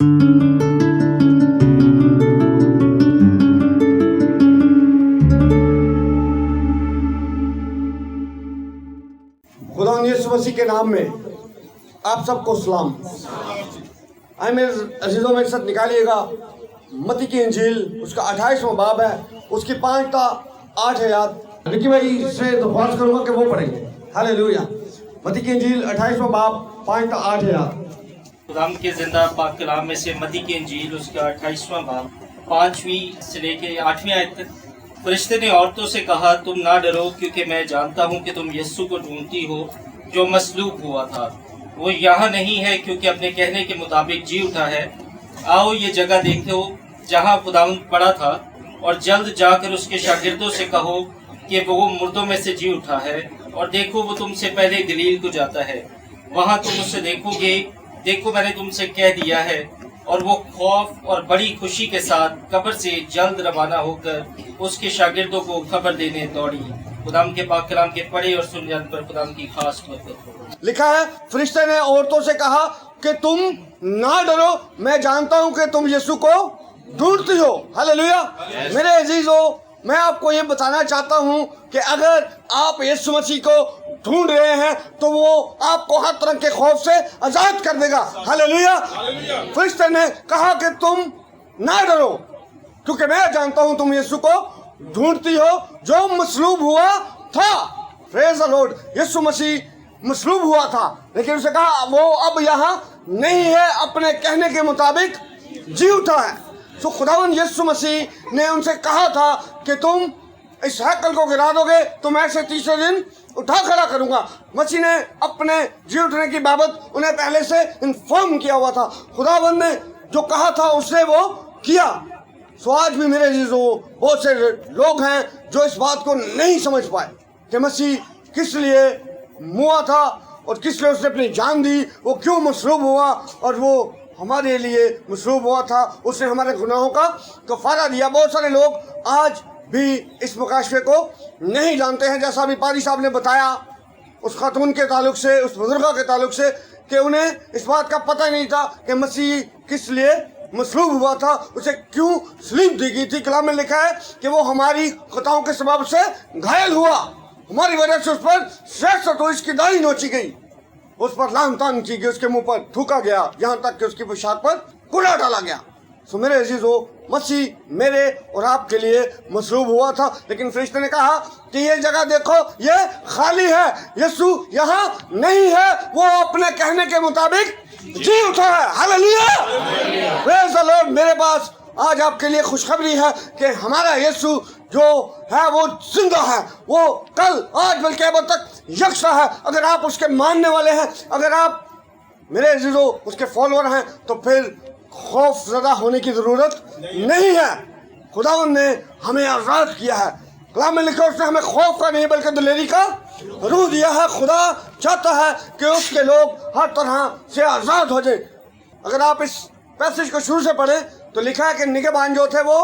खुदा यीशु मसीह के नाम में आप सबको सलाम। आए मेरे अजीजों, मेरे साथ निकालिएगा मत्ती की इंजील, उसका 28वां बाब है, उसकी 5 ता 8 आयत। निकी भाई से दरख्वास्त करूंगा कि वो पढ़ेंगे। हालेलुया। मत्ती की इंजील 28वां बाब 5 ता 8 आयत। खुदाम के जिंदा पाक कलाम में से मत्ती की इंजील, उसका 28वां बाब 5वीं से लेके 8वीं आयत तक। फरिश्ते ने औरतों से कहा, तुम ना डरो, क्योंकि मैं जानता हूँ कि तुम यीशु को ढूंढती हो जो मसलूब हुआ था। वो यहाँ नहीं है, क्योंकि अपने कहने के मुताबिक जी उठा है। आओ ये जगह देखो जहाँ खुदावंद पड़ा था, और जल्द जाकर उसके शागिर्दों से कहो कि वो मुर्दों में से जी उठा है, और देखो वो तुमसे पहले गलील को जाता है, वहाँ तुम उससे देखोगे। देखो मैंने तुमसे कह दिया है। और वो खौफ और बड़ी खुशी के साथ कब्र से जल्द रवाना होकर उसके शागिर्दों को खबर देने दौड़ी। खुदाम के पाक कलाम के पढ़े और सुन जाने पर खुदाम की खास बरकत हो। लिखा है, फरिश्ते ने औरतों से कहा कि तुम ना डरो, मैं जानता हूं कि तुम यीशु को ढूंढती हो। हालेलुया। मेरे अजीजों, मैं आपको ये बताना चाहता हूं कि अगर आप यीशु मसीह को ढूंढ रहे हैं तो वो आपको हर तरह के खौफ से आजाद कर देगा। हालेलुया। फरिश्ते ने कहा कि तुम ना डरो, क्योंकि मैं जानता हूं तुम यीशु को ढूंढती हो जो मसलूब हुआ था। Praise the Lord. यीशु मसीह मसलूब हुआ था, लेकिन उसे कहा वो अब यहाँ नहीं है, अपने कहने के मुताबिक जी उठा है। तो खुदावंद यीशु मसीह ने उनसे कहा था कि तुम इस हैकल को गिरा दोगे तो मैं इसे तीसरे दिन उठा खड़ा करूंगा। मसीह ने अपने जी उठने की बाबत उन्हें पहले से इन्फॉर्म किया हुआ था। खुदावंद ने जो कहा था उसने वो किया। सो आज भी मेरे अजीजों, बहुत से लोग हैं जो इस बात को नहीं समझ पाए कि मसीह किस लिए मुआ था और किस लिए उसने अपनी जान दी, वो क्यों मसलूब हुआ, और वो हमारे लिए मसलूब हुआ था, उसने हमारे गुनाहों का कफारा दिया। बहुत सारे लोग आज भी इस मुकाशफे को नहीं जानते हैं। जैसा अभी पारी साहब ने बताया उस खातून के ताल्लुक से, उस बुजुर्गा के ताल्लुक से, कि उन्हें इस बात का पता नहीं था कि मसीह किस लिए मसलूब हुआ था, उसे क्यों सलीब दी गई थी। कलाम में लिखा है कि वो हमारी खताओं के सबब से घायल हुआ, हमारी वजह से उस पर 623 की दाढ़ी नोची गई, उस पर लान तान की गई, उसके मुंह पर थूका गया, यहाँ तक कि उसकी पोशाक पर कूड़ा डाला गया। सो मेरे अजीजों, मसीह मेरे और आपके लिए मसलूब हुआ था, लेकिन फरिश्ते ने कहा कि ये जगह देखो, ये खाली है, यीशु यहाँ नहीं है, वो अपने कहने के मुताबिक जी उठा है। हालेलुया। Praise the Lord. मेरे पास आज आपके लिए खुशखबरी है कि हमारा यीशु जो है वो जिंदा है, वो कल आज बल्कि अब तक यकसा है। अगर आप उसके मानने वाले हैं, अगर आप मेरे अजीजों उसके फॉलोअर हैं, तो फिर खौफ ज़दा होने की ज़रूरत नहीं है। खुदावंद ने हमें आज़ाद किया है। कलाम में लिखा, उसने हमें खौफ का नहीं बल्कि दिलेरी का रूह दिया है। खुदा चाहता है कि उसके लोग हर तरह से आज़ाद हो जाए। अगर आप इस पैसेज को शुरू से पढ़ें तो लिखा है कि निगहबान जो थे वो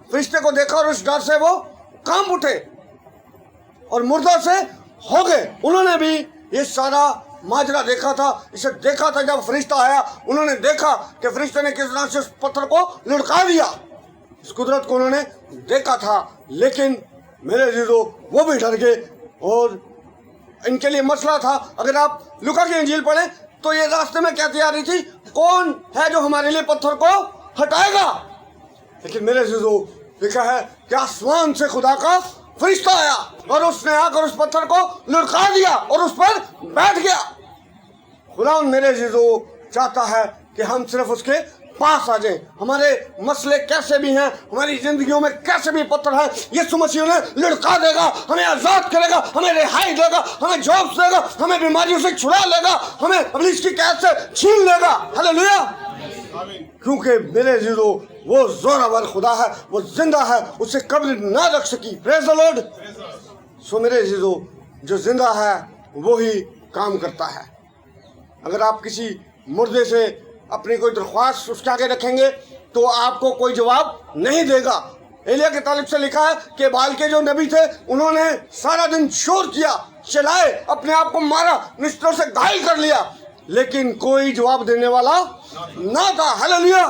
फरिश्ते को देखा और उस डर से वो कांप उठे और मुर्दा से हो गए। उन्होंने भी ये सारा माजरा देखा था, इसे देखा था। जब फरिश्ता आया उन्होंने देखा कि फरिश्ते ने किस तरह से उस पत्थर को लुढ़का दिया। इस कुदरत को उन्होंने देखा था, लेकिन मेरे अजीजों वो भी डर गए और इनके लिए मसला था। अगर आप लूका की इंजील पढ़ें तो ये रास्ते में कहती आ रही थी, कौन है जो हमारे लिए पत्थर को हटाएगा। लेकिन मेरे अजीजों लिखा है कि आसमान से खुदा का फरिश्ता आया और उसने आकर उस पत्थर को लुढ़का दिया और उस पर बैठ गया। खुदा मेरे अजीजों चाहता है कि हम सिर्फ उसके पास आ जाएं। हमारे मसले कैसे भी हैं, हमारी जिंदगियों में कैसे भी पत्थर है, यीशु मसीह उन्हें लुढ़का देगा, हमें आजाद करेगा, हमें रिहाई देगा, हमें जॉब देगा, हमें बीमारियों से छुड़ा लेगा, हमें इब्लीस की कैद से छीन लेगा। हालेलुया। क्योंकि मेरे अजीजों वो जोरावर खुदा है, वो जिंदा है, उसे कब्र ना रख सकी। Praise the Lord. सो मेरे अजीजों जो जिंदा है वो ही काम करता है। अगर आप किसी मुर्दे से अपनी कोई दरख्वास्त उसके आगे रखेंगे तो आपको कोई जवाब नहीं देगा। एलिया के तालिब से लिखा है कि बाल के जो नबी थे उन्होंने सारा दिन शोर किया, चिल्लाए, अपने आप को मारा, निश्चरों से घायल कर लिया, लेकिन कोई जवाब देने वाला ना था। हालेलुया।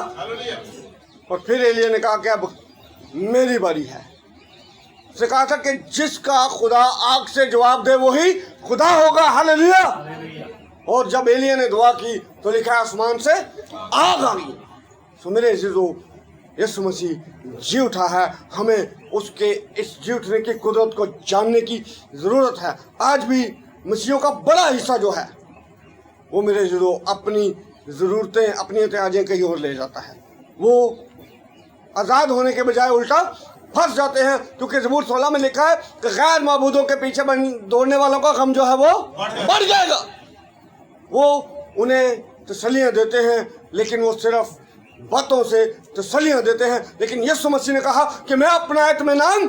और फिर एलिय्याह ने कहा कि अब मेरी बारी है। उसने कहा था कि जिसका खुदा आग से जवाब दे वही खुदा होगा। हालेलुया। और जब एलिय्याह ने दुआ की तो लिखा आसमान से आग आ गई। सो मेरे अजीजों, यीशु मसीह जी उठा है। हमें उसके इस जी उठने की कुदरत को जानने की ज़रूरत है। आज भी मसीहों का बड़ा हिस्सा जो है वो मेरे अजीजों अपनी ज़रूरतें, अपनी एहतियाजें कहीं और ले जाता है। वो आज़ाद होने के बजाय उल्टा फंस जाते हैं, क्योंकि ज़बूर 16 में लिखा है कि गैर माबूदों के पीछे दौड़ने वालों का गम जो है वो बढ़ जाएगा। वो उन्हें तसल्लियाँ देते हैं, लेकिन वो सिर्फ बातों से तसल्लियाँ देते हैं। लेकिन यीशु मसीह ने कहा कि मैं अपना इत्मीनान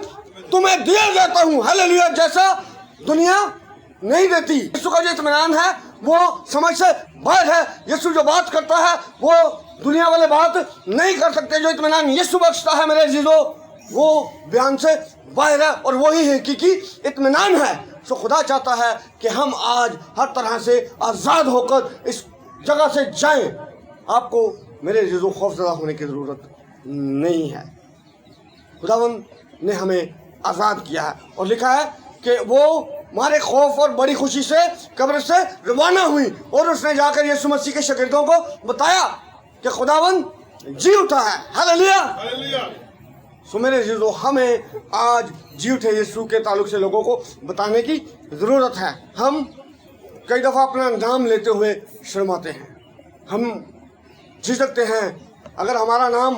तुम्हें दिया देता हूँ। हालेलुया। जैसा दुनिया नहीं देती। यीशु का जो इत्मीनान है वो समझ से बाहर है। यीशु जो बात करता है वो दुनिया वाले बात नहीं कर सकते। जो इत्मीनान यीशु बख्शता है मेरे अजीजों, वो बयान से बाहर है, और वही हकीकी इत्मीनान है। सो खुदा चाहता है कि हम आज हर तरह से आज़ाद होकर इस जगह से जाएं। आपको मेरे अजीजों खौफज़दा होने की ज़रूरत नहीं है। खुदावंद ने हमें आज़ाद किया है, और लिखा है कि वो हमारे खौफ और बड़ी खुशी से कब्र से रवाना हुई, और उसने जाकर यीशु मसीह के शागिर्दों को बताया कि खुदावंद जी उठा है। हालेलुया। सो मेरे अजीजों, हमें आज जी उठे यीशु के ताल्लुक से लोगों को बताने की ज़रूरत है। हम कई दफ़ा अपना नाम लेते हुए शर्माते हैं, हम झिझकते हैं। अगर हमारा नाम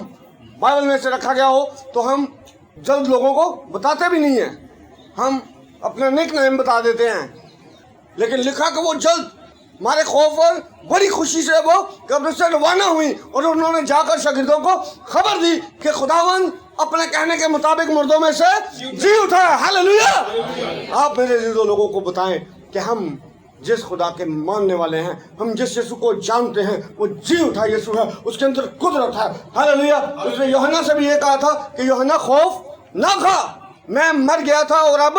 बाइबल में से रखा गया हो तो हम जल्द लोगों को बताते भी नहीं हैं, हम अपना निक नेम बता देते हैं। लेकिन लिखा कि वो जल्द हमारे खौफ और बड़ी खुशी से वो कब्र से रवाना हुई, और उन्होंने जाकर शागिर्दों को खबर दी कि खुदावंद अपने कहने के मुताबिक मुर्दों में से जी उठा है। हालेलुया। आप मेरे अजीजों लोगों को बताएं कि हम जिस खुदा के मानने वाले हैं, हम जिस यीशु को जानते हैं, वो जी उठा यीशु है, उसके अंदर कुदरत है। हालेलुया। उसने यूहन्ना से भी ये कहा था कि यूहन्ना खौफ ना खा, मैं मर गया था और अब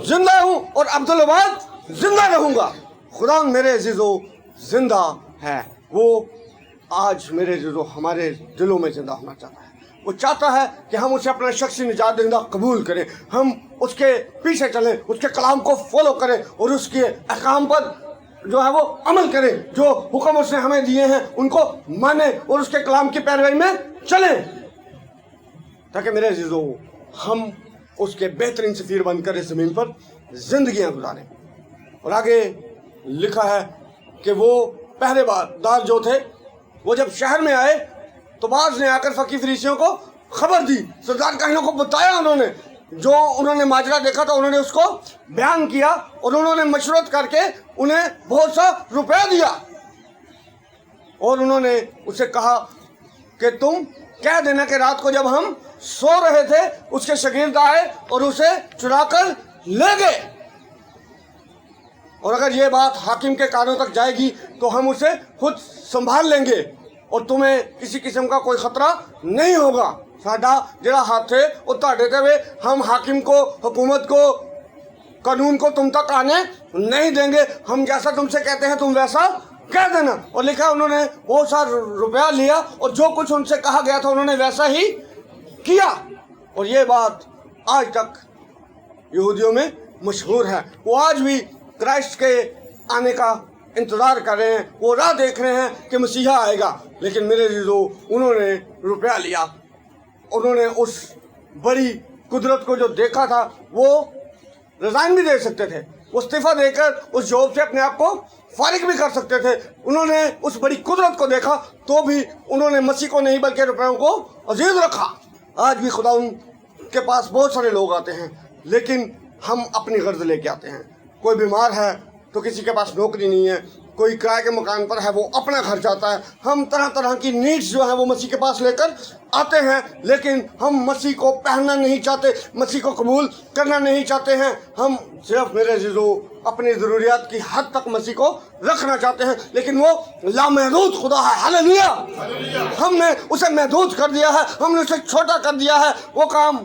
जिंदा हूँ, और अब्दुल बाद जिंदा रहूँगा। खुदा मेरे अजीजों जिंदा है। वो आज मेरे अजीजों हमारे दिलों में जिंदा होना चाहता है। वो चाहता है कि हम उसे अपना शख्सी निजात दहिंदा कबूल करें, हम उसके पीछे चलें, उसके कलाम को फॉलो करें, और उसके अहकाम पर जो है वो अमल करें। जो हुक्म उसने हमें दिए हैं उनको माने, और उसके कलाम की पैरवी में चलें, ताकि मेरे अजीजों हम उसके बेहतरीन सफीर बनकर इस ज़मीन पर जिंदगियां गुजारें। और आगे लिखा है कि वो पहरेदार जो थे वो जब शहर में आए तो बाज ने आकर फकीर फरीसियों को खबर दी। सरदार काहिनों को बताया, उन्होंने जो उन्होंने माजरा देखा था उन्होंने उसको बयान किया, और उन्होंने मशवरत करके उन्हें बहुत सा रुपया दिया, और उन्होंने उसे कहा कि तुम कह देना कि रात को जब हम सो रहे थे उसके शागिर्द आए और उसे चुरा कर ले गए, और अगर ये बात हाकिम के कानों तक जाएगी तो हम उसे खुद संभाल लेंगे और तुम्हें किसी किस्म का कोई खतरा नहीं होगा। साडा जरा हाथ है वो ताड़े थे वे, हम हाकिम को, हुकूमत को, कानून को तुम तक आने नहीं देंगे, हम जैसा तुमसे कहते हैं तुम वैसा कह देना। और लिखा उन्होंने बहुत सारा रुपया लिया, और जो कुछ उनसे कहा गया था उन्होंने वैसा ही किया, और ये बात आज तक यहूदियों में मशहूर है। वो आज भी क्राइस्ट के आने का इंतज़ार कर रहे हैं, वो राह देख रहे हैं कि मसीहा आएगा। लेकिन मेरे अजीजों, उन्होंने रुपया लिया, उन्होंने उस बड़ी कुदरत को जो देखा था वो रिज़ाइन भी दे सकते थे, वो इस्तीफ़ा देकर उस जॉब से अपने आप को फारिग भी कर सकते थे। उन्होंने उस बड़ी कुदरत को देखा तो भी उन्होंने मसीह को नहीं बल्कि रुपयों को अजीज रखा। आज भी खुदा उनके पास बहुत सारे लोग आते हैं, लेकिन हम अपनी गर्ज लेके आते हैं। कोई बीमार है तो किसी के पास नौकरी नहीं है, कोई किराए के मकान पर है वो अपना घर चाहता है। हम तरह तरह की नीड्स जो है वो मसीह के पास लेकर आते हैं, लेकिन हम मसीह को पहनना नहीं चाहते, मसीह को कबूल करना नहीं चाहते हैं। हम सिर्फ मेरे अजीजों अपनी ज़रूरियात की हद तक मसीह को रखना चाहते हैं, लेकिन वो लामहदूद खुदा है। हालेलुया। हमने उसे महदूद कर दिया है, हमने उसे छोटा कर दिया है। वो काम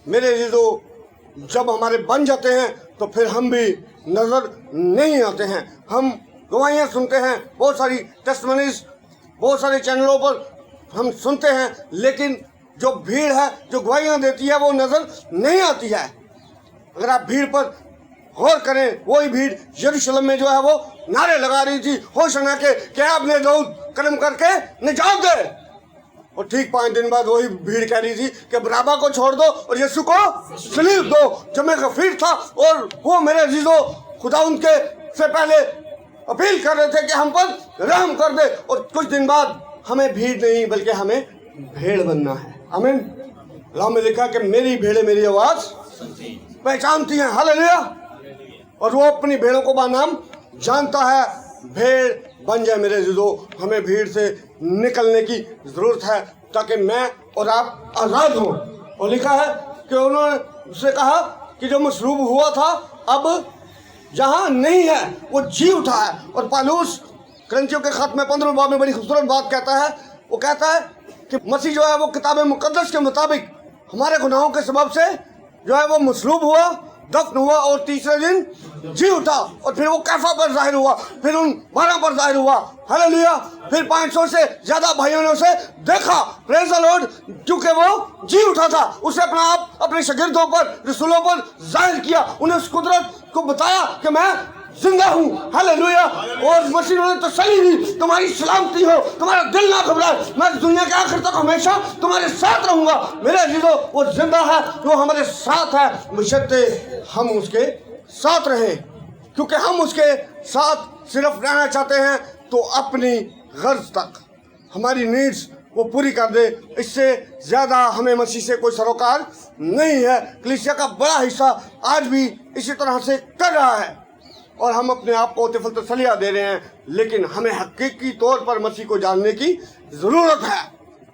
मेरे अजीजों जब हमारे बन जाते हैं तो फिर हम भी नज़र नहीं आते हैं। हम गवाहियाँ सुनते हैं, बहुत सारी टेस्टिमनीज बहुत सारे चैनलों पर हम सुनते हैं, लेकिन जो भीड़ है जो गवाहियाँ देती है वो नज़र नहीं आती है। अगर आप भीड़ पर गौर करें, वही भीड़ यरूशलेम में जो है वो नारे लगा रही थी होशना के कि आपने दाऊद कर्म करके निजात दे, और ठीक 5 दिन बाद वही भीड़ कह रही थी कि बराबा को छोड़ दो और यीशु को सलीब दो। जब मैं गफीर था और वो मेरे अजीजों खुदा उनके से पहले अपील कर रहे थे कि हम पर रहम कर दे, और कुछ दिन बाद हमें भीड़ नहीं बल्कि हमें भेड़ बनना है। आमीन। अल्लाह में लिखा कि मेरी भेड़ें मेरी आवाज़ पहचानती हैं। हालेलुया। और वो अपनी भेड़ों को बानाम जानता है। भेड़ बन जाए मेरे अजीजों, हमें भीड़ से निकलने की ज़रूरत है ताकि मैं और आप आज़ाद हों। और लिखा है कि उन्होंने उससे कहा कि जो मसलूब हुआ था अब जहाँ नहीं है वो जी उठा है। और पालूस करंथियों के खत में 15 बाब में बड़ी खूबसूरत बात कहता है। वो कहता है कि मसीह जो है वो किताब मुकद्दस के मुताबिक हमारे गुनाहों के सबब से जो है वो मसलूब हुआ, दफन हुआ और तीसरे दिन जी उठा। और फिर वो कैफा पर जाहिर हुआ, फिर उन 12 पर जाहिर हुआ। हालेलुया। फिर 500 से ज़्यादा भाइयों ने उसे देखा। Praise the Lord. क्योंकि वो जी उठा था, उसे अपना आप अपने शागिर्दों पर, रसूलों पर जाहिर किया, उन्हें उस कुदरत को बताया कि मैं जिंदा हूँ। हालेलुया। और मसीह ने तसल्ली दी, तुम्हारी सलामती हो, तुम्हारा दिल ना घबराए, मैं दुनिया के आखिर तक हमेशा तुम्हारे साथ रहूंगा। मेरे अजीजों वो जिंदा है, वो हमारे साथ है, बशर्ते हम उसके साथ रहें। क्योंकि हम उसके साथ सिर्फ रहना चाहते हैं तो अपनी गर्ज तक हमारी नीड्स वो पूरी कर दे, इससे ज़्यादा हमें मसीह से कोई सरोकार नहीं है। कलीसिया का बड़ा हिस्सा आज भी इसी तरह से कर रहा है और हम अपने आप को तिफल तसलिया दे रहे हैं, लेकिन हमें हकीकी तौर पर मसीह को जानने की ज़रूरत है।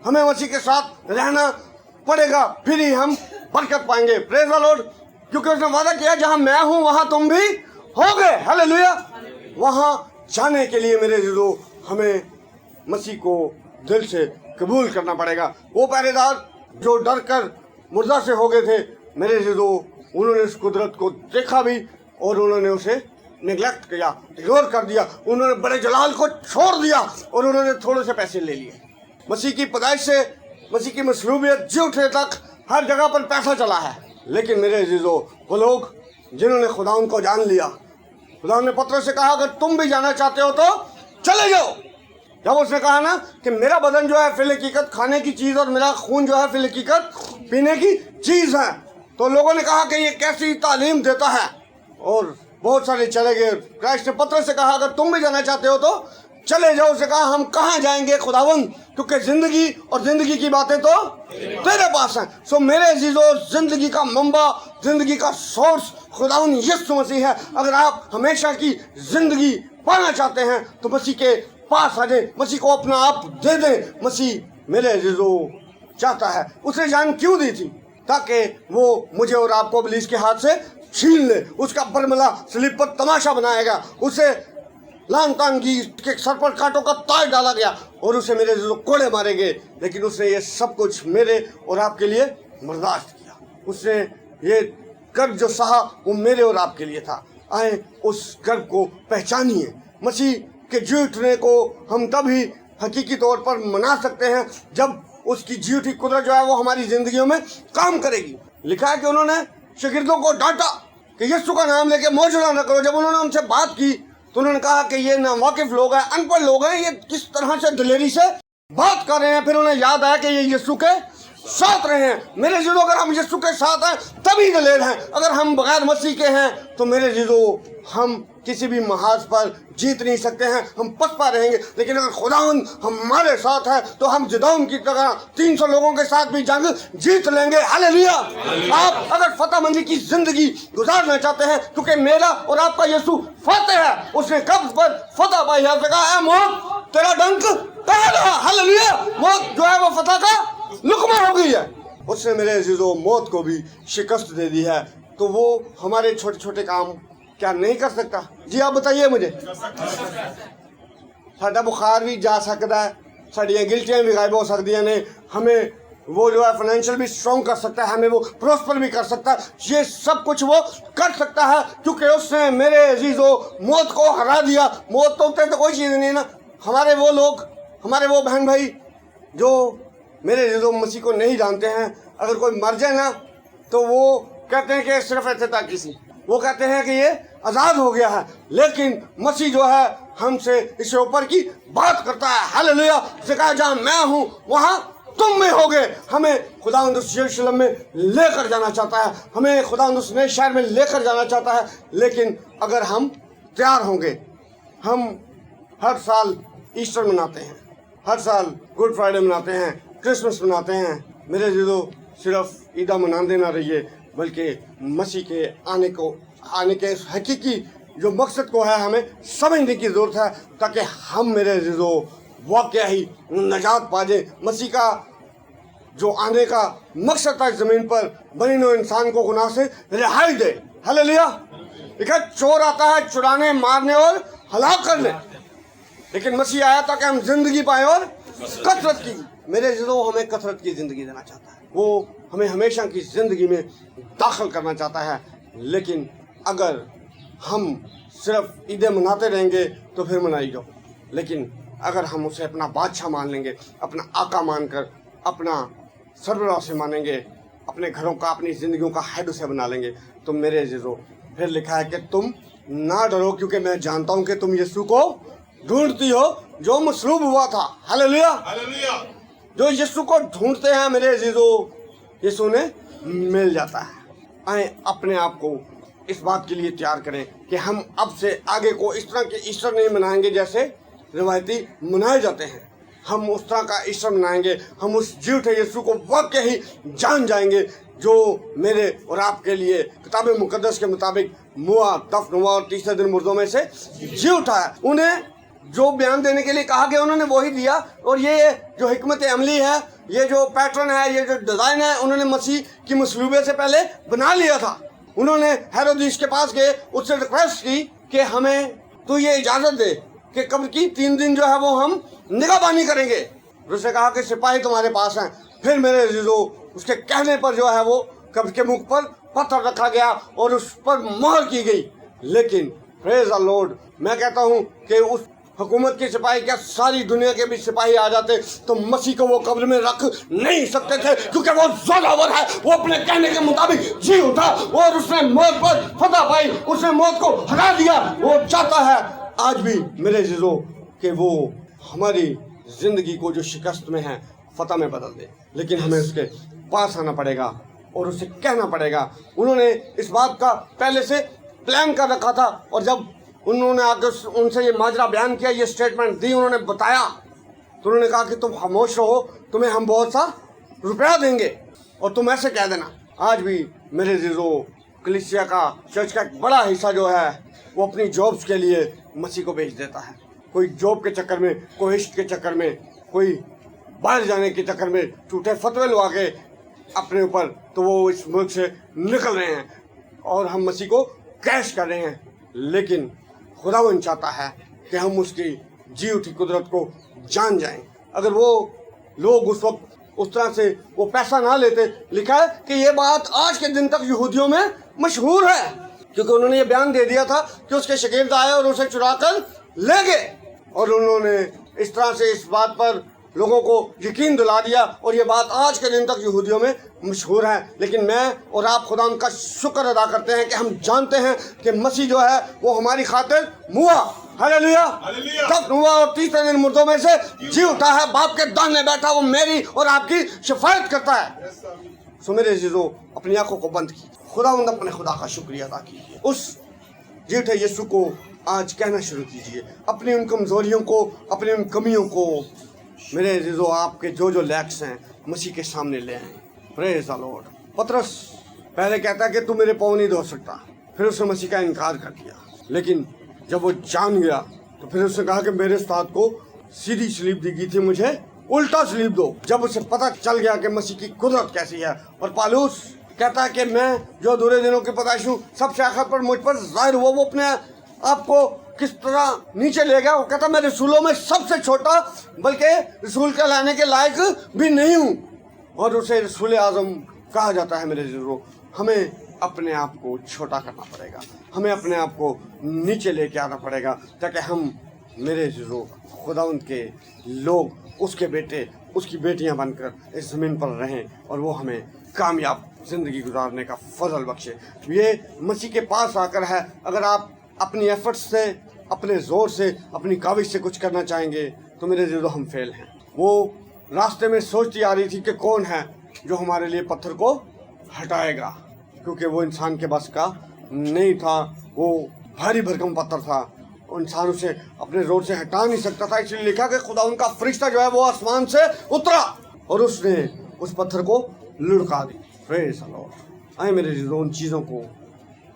हमें मसीह के साथ रहना पड़ेगा, फिर ही हम बरकत पाएंगे। Praise the Lord. क्योंकि उसने वादा किया जहाँ मैं हूँ वहाँ तुम भी होगे। हालेलुया। वहाँ जाने के लिए मेरे अज़ीज़ों हमें मसीह को दिल से कबूल करना पड़ेगा। वो पहरेदार जो डर कर मुर्दा से हो गए थे, मेरे अज़ीज़ों उन्होंने उस कुदरत को देखा भी और उन्होंने उसे निगलेक्ट किया, इग्नोर कर दिया। उन्होंने बड़े जलाल को छोड़ दिया और उन्होंने थोड़े से पैसे ले लिए। मसीह की पैदाइश से मसीह की मसलूबियत जी उठने तक हर जगह पर पैसा चला है। लेकिन मेरे अजीजों वो लोग जिन्होंने खुदा उनको जान लिया, खुदा ने पत्रोस से कहा अगर तुम भी जाना चाहते हो तो चले जाओ। जब उसने कहा ना कि मेरा बदन जो है फिल हकीकत खाने की चीज़ और मेरा खून जो है फिल हकीकत पीने की चीज़ है, तो लोगों ने कहा कि ये कैसी तालीम देता है, और बहुत सारे चले गए। क्राइस्ट ने पत्रोस से कहा अगर तुम भी जाना चाहते हो तो चले जाओ। उसने कहा हम कहाँ जाएंगे खुदावंद, क्योंकि ज़िंदगी और ज़िंदगी की बातें तो तेरे पास हैं। सो मेरे अजीज़ों ज़िंदगी का मंबा, ज़िंदगी का सोर्स खुदावंद यीशु मसीह है। अगर आप हमेशा की ज़िंदगी पाना चाहते हैं तो मसीह के पास आ जाए, मसीह को अपना आप दे दें। मसीह मेरे अजीज़ों चाहता है, उसने जान क्यों दी थी? ताकि वो मुझे और आपको इब्लीस के हाथ से छीन ले। उसका बरमला सलीब पर तमाशा बनाएगा, उसे लान तांगी के सर पर कांटों का ताज डाला गया और उसे मेरे कोड़े मारे गए। लेकिन उसने ये सब कुछ मेरे और आपके लिए बर्दाश्त किया। उसने ये गर्व जो सहा वो मेरे और आपके लिए था। आए उस गर्व को पहचानिए। मसीह के जी उठने को हम तभी हकीकी तौर पर मना सकते हैं जब उसकी जी उठी कुदरत जो है वो हमारी जिंदगियों में काम करेगी। लिखा है कि उन्होंने शागिर्दों को डांटा कि यीशु का नाम लेके मौजूदा न करो। जब उन्होंने उनसे बात की तो उन्होंने कहा कि ये नावाकिफ लोग हैं, अनपढ़ लोग हैं, ये किस तरह से दिलेरी से बात कर रहे हैं। फिर उन्हें याद आया कि ये यीशु के साथ रहे हैं। मेरे जीजो अगर हम यीशु के साथ हैं तभी दलेर हैं। अगर हम बगैर मसीह के हैं तो मेरे जीजो हम किसी भी महाज पर जीत नहीं सकते हैं, हम पसपा रहेंगे। लेकिन अगर खुदावंद हमारे साथ है तो हम जिदाउन की तरह 300 लोगों के साथ भी जंग जीत लेंगे। हालेलुया। आप अगर फतेहमंदी की जिंदगी गुजारना चाहते हैं, क्योंकि मेरा और आपका यीशु फतेह है, उसने कब्र पर फतह पाई है। कहा है मौत तेरा डंक कहाँ रहा? हालेलुया। मौत जो है वो फतह का लुकमा हो गई है। उसने मेरे अजीजों मौत को भी शिकस्त दे दी है। तो वो हमारे छोटे छोटे काम क्या नहीं कर सकता? जी आप बताइए मुझे। साडा बुखार भी जा सकता है, साड़ियाँ गिल्टियाँ भी गायब हो सकती ने, हमें वो जो है फाइनेंशियल भी स्ट्रॉन्ग कर सकता है, हमें वो प्रॉस्पर भी कर सकता है, ये सब कुछ वो कर सकता है क्योंकि उसने मेरे अजीजों मौत को हरा दिया। मौत तो उतने तो कोई चीज़ नहीं ना। हमारे वो लोग, हमारे वो बहन भाई जो मेरे अजीजों मसीह को नहीं जानते हैं, अगर कोई मर जाए ना तो वो कहते हैं कि सिर्फ इत्तेफाक किसी, वो कहते हैं कि ये आज़ाद हो गया है, लेकिन मसीह जो है हमसे इससे ऊपर की बात करता है। हालेलुया। उसने कहा जहाँ मैं हूँ वहाँ तुम में होगे। हमें खुदावंद उस यरूशलेम में लेकर जाना चाहता है, हमें खुदावंद उस नए शहर में लेकर जाना चाहता है, लेकिन अगर हम तैयार होंगे। हम हर साल ईस्टर मनाते हैं, हर साल गुड फ्राइडे मनाते हैं, क्रिसमस मनाते हैं। मेरे जीजो सिर्फ ईदा मनाने ना रहिए, बल्कि मसीह के आने के हकीकी जो मकसद को है हमें समझने की ज़रूरत है, ताकि हम मेरे अज़ीज़ों वाकई ही नजात पा जाए। मसीह का जो आने का मकसद था ज़मीन पर बनी हुए इंसान को गुनाह से रिहाई दे। हालेलुया। देखा, चोर आता है चुराने, मारने और हलाक करने, लेकिन मसीह आया ताकि हम जिंदगी पाएं और कसरत की। मेरे अज़ीज़ों, हमें कसरत की ज़िंदगी देना चाहता है, वो हमें हमेशा की ज़िंदगी में दाखिल करना चाहता है। लेकिन अगर हम सिर्फ ईदें मनाते रहेंगे तो फिर मनाई जाओ, लेकिन अगर हम उसे अपना बादशाह मान लेंगे, अपना आका मानकर, अपना सरबराह से मानेंगे, अपने घरों का, अपनी ज़िंदगियों का हेड उसे बना लेंगे, तो मेरे अज़ीज़ों फिर लिखा है कि तुम ना डरो क्योंकि मैं जानता हूँ कि तुम यीशु को ढूंढती हो जो मसलूब हुआ था। हालेलुया। जो यीशु को ढूंढते हैं मेरे अज़ीज़ों, यीशु ने मिल जाता है। आए अपने आप को इस बात के लिए तैयार करें कि हम अब से आगे को इस तरह के ईस्टर नहीं मनाएंगे जैसे रिवायती मनाए जाते हैं। हम उस तरह का ईस्टर मनाएंगे, हम उस जीवते यीशु को वाकई ही जान जाएंगे जो मेरे और आपके लिए किताब मुकद्दस के मुताबिक मुआ, दफन हुआ और तीसरे दिन मुर्दों में से जी उठा है। उन्हें जो बयान देने के लिए कहा गया उन्होंने वही दिया, और ये जो हिकमत अमली है, ये जो पैटर्न है, ये जो डिज़ाइन है, उन्होंने मसीह की मसलूबे से पहले बना लिया था। उन्होंने हेरोदेस के पास गए, उससे रिक्वेस्ट की कि हमें तो ये इजाज़त दे कि कब्र की 3 दिन जो है वो हम निगाहबानी करेंगे। उसने कहा कि सिपाही तुम्हारे पास हैं। फिर मेरे अज़ीज़ों उसके कहने पर जो है वो कब्र के मुख पर पत्थर रखा गया और उस पर मोहर की गई। लेकिन प्रेज़ द लॉर्ड, मैं कहता हूँ कि उस हुकूमत के सिपाही, क्या सारी दुनिया के भी सिपाही आ जाते तो मसीह को वो कब्र में रख नहीं सकते थे, क्योंकि वो ज़ोरावर है। वो अपने कहने के मुताबिक जी उठा और उसने मौत पर फतह पाई, उसने मौत को हरा दिया। वो चाहता है आज भी मेरे अज़ीज़ों कि वो हमारी ज़िंदगी को जो शिकस्त में है फतह में बदल दे, लेकिन हमें उसके पास आना पड़ेगा और उसे कहना पड़ेगा। उन्होंने इस बात का पहले से प्लान कर रखा था, और जब उन्होंने आकर उनसे ये माजरा बयान किया, ये स्टेटमेंट दी, उन्होंने बताया, तो उन्होंने कहा कि तुम खामोश रहो, तुम्हें हम बहुत सा रुपया देंगे और तुम ऐसे कह देना। आज भी मेरे अज़ीज़ों, कलीसिया का, चर्च का एक बड़ा हिस्सा जो है वो अपनी जॉब्स के लिए मसीह को बेच देता है। कोई जॉब के चक्कर में, कोई इश्क के चक्कर में, कोई बाहर जाने के चक्कर में झूठे फतवे लगा के अपने ऊपर, तो वो इस मुल्क से निकल रहे हैं और हम मसीह को कैश कर रहे हैं। लेकिन खुदावंद चाहता है कि हम उसकी जी उठी कुदरत को जान जाएं। अगर वो लोग उस वक्त उस तरह से वो पैसा ना लेते, लिखा है कि ये बात आज के दिन तक यहूदियों में मशहूर है, क्योंकि उन्होंने ये बयान दे दिया था कि उसके शागिर्द आए और उसे चुरा कर ले गए, और उन्होंने इस तरह से इस बात पर लोगों को यकीन दिला दिया, और ये बात आज के दिन तक यहूदियों में मशहूर है। लेकिन मैं और आप खुदा उनका शुक्र अदा करते हैं कि हम जानते हैं कि मसीह जो है वो हमारी खातिर मुआ, हालेलुया, दफन हुआ और तीसरे दिन मुर्दों में से जी उठा है। बाप के दाहिने बैठा, वो मेरी और आपकी शफायत करता है। सो मेरे अज़ीज़ों, अपनी आंखों को बंद की, खुदावंद अपने खुदा का शुक्रिया अदा कीजिए। उस जीठे यीशु को आज कहना शुरू कीजिए, अपनी उन कमज़ोरियों को, अपनी उन कमियों को मेरे अज़ीज़ों, आपके जो जो लैक्स हैं मसीह के सामने ले आए। Praise the Lord. पतरस पहले कहता है कि तू मेरे पाँव नहीं धो सकता, फिर उसने मसीह का इनकार कर दिया। लेकिन जब वो जान गया तो फिर उसने कहा कि मेरे उस्ताद को सीधी सलीब दी गई थी, मुझे उल्टा सलीब दो। जब उसे पता चल गया कि मसीह की कुदरत कैसी है, और पालूस कहता है कि मैं जो अधूरे दिनों की पैदाइश हूँ, सबसे आखिर पर मुझ पर जाहिर हुआ। वो अपने आप को किस तरह नीचे ले गया। वो कहता मैं रसूलों में सबसे छोटा, बल्कि रसूल कहलाने के लायक भी नहीं हूँ। और उसे रसूल आज़म कहा जाता है। मेरे ज़रूर हमें अपने आप को छोटा करना पड़ेगा, हमें अपने आप को नीचे लेके आना पड़ेगा, ताकि हम मेरे ज़रूर खुदावंद के लोग, उसके बेटे, उसकी बेटियां बनकर इस ज़मीन पर रहें और वो हमें कामयाब ज़िंदगी गुजारने का फजल बख्शे। ये मसीह के पास आकर है। अगर आप अपनी एफर्ट्स से, अपने ज़ोर से, अपनी काविश से कुछ करना चाहेंगे तो मेरे ज़रूर हम फेल हैं। वो रास्ते में सोचती आ रही थी कि कौन है जो हमारे लिए पत्थर को हटाएगा, क्योंकि वो इंसान के बस का नहीं था। वो भारी भरकम पत्थर था, इंसान उसे अपने रोड से हटा नहीं सकता था। इसलिए लिखा कि खुदा उनका फरिश्ता जो है वो आसमान से उतरा और उसने उस पत्थर को लुढ़का दी। Praise the Lord. आए मेरे ज़रूर उन चीज़ों को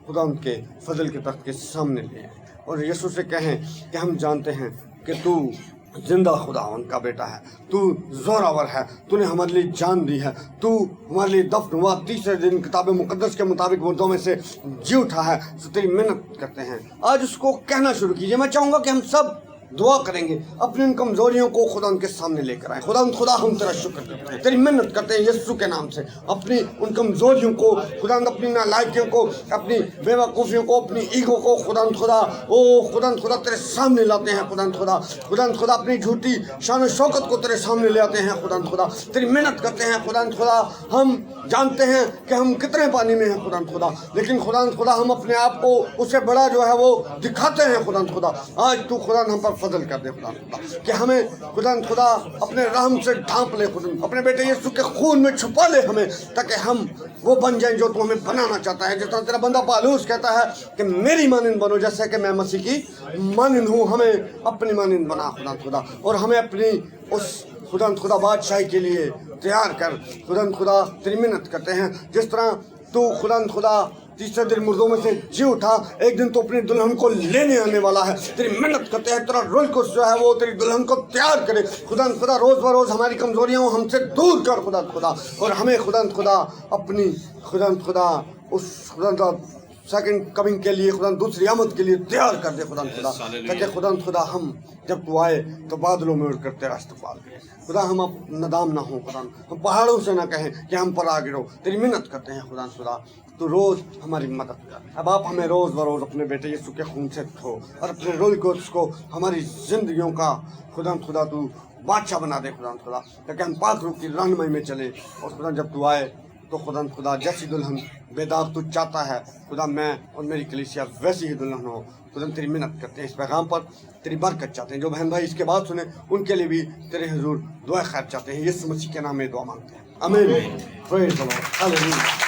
खुदा उनके फजल के तख्त के सामने ले आए और यीशु से कहें कि हम जानते हैं कि तू जिंदा खुदा उनका बेटा है, तू ज़ोरावर है, तूने हमारे लिए जान दी है, तू हमारे लिए दफन हुआ, तीसरे दिन किताब मुकद्दस के मुताबिक मुर्दों में से जी उठा है। तो तेरी मेहनत करते हैं, आज उसको कहना शुरू कीजिए। मैं चाहूँगा कि हम सब दुआ करेंगे, अपनी उन कमज़ोरियों को खुदा उनके सामने लेकर आए। खुदा हम तेरा शुक्र करते हैं, तेरी मेहनत करते हैं यीशु के नाम से। अपनी उन कमज़ोरियों को खुदा, अपनी नालायकियों को, अपनी बेवकूफ़ियों को, अपनी ईगो को खुदा तेरे सामने लाते हैं। खुदा अपनी झूठी शान शौकत को तेरे सामने ले आते हैं। खुदा तेरी मेहनत करते हैं। खुदा हम जानते हैं कि हम कितने पानी में हैं खुदा, लेकिन खुदा हम अपने आप को उससे बड़ा जो है वो दिखाते हैं। खुदा आज तू खुदा हम पर फजल कर दे खुदा कि हमें खुदा अपने रहम से ढांप ले, खुदा अपने बेटे यीशु के खून में छुपा ले हमें, ताकि हम वो बन जाएं जो तू हमें बनाना चाहता है। जिस तरह तेरा बंदा पालूस कहता है कि मेरी मानिंद बनो, जैसे कि मैं मसीह की मानिंद हूँ। हमें अपनी मानिंद बना खुदा और हमें अपनी उस खुदा बादशाही के लिए तैयार कर। खुदा तेरी मेहनत करते हैं। जिस तरह तू खुदा तीसरे दिन मुर्दों में से जी उठा, एक दिन तो अपनी दुल्हन को लेने आने वाला है। तेरी मेहनत करते हैं, तेरा रोल को जो है वो तेरी दुल्हन को तैयार करे। खुदा रोज़ बरोज़ हमारी कमज़ोरियाँ हमसे दूर कर खुदा और हमें खुदा अपनी खुदा उस सेकंड कमिंग के लिए, दूसरी आमद के लिए तैयार कर दे ताकि खुदा हम जब तू आए तो बादलों में उड़कर तेरा इस्तकबाल करें। हम अब नदाम ना हो हम पहाड़ों से ना कहें कि हम पर आ गिरो। तेरी मेहनत करते हैं खुदा तो रोज़ हमारी मदद कर। अब आप हमें रोज़ बरोज़ अपने बेटे यीशु के खून से धो और अपने रोल को हमारी ज़िंदगियों का खुदा तू बादशाह बना दे खुदा ताकि हम पाक रूप की रहनुमाई में चले। और जब तू आए तो खुदा जैसी दुल्हन बेदाग तू चाहता है मैं और मेरी कलीसिया वैसी ही दुल्हन हो। तेरी मेहनत करते हैं, इस पैगाम पर तेरी बरकत चाहते हैं। जो बहन भाई इसके बाद सुने उनके लिए भी तेरे हुजूर दुआ खैर चाहते हैं। यीशु मसीह के नाम में दुआ मांगते हैं, आमीन। Praise the Lord, hallelujah.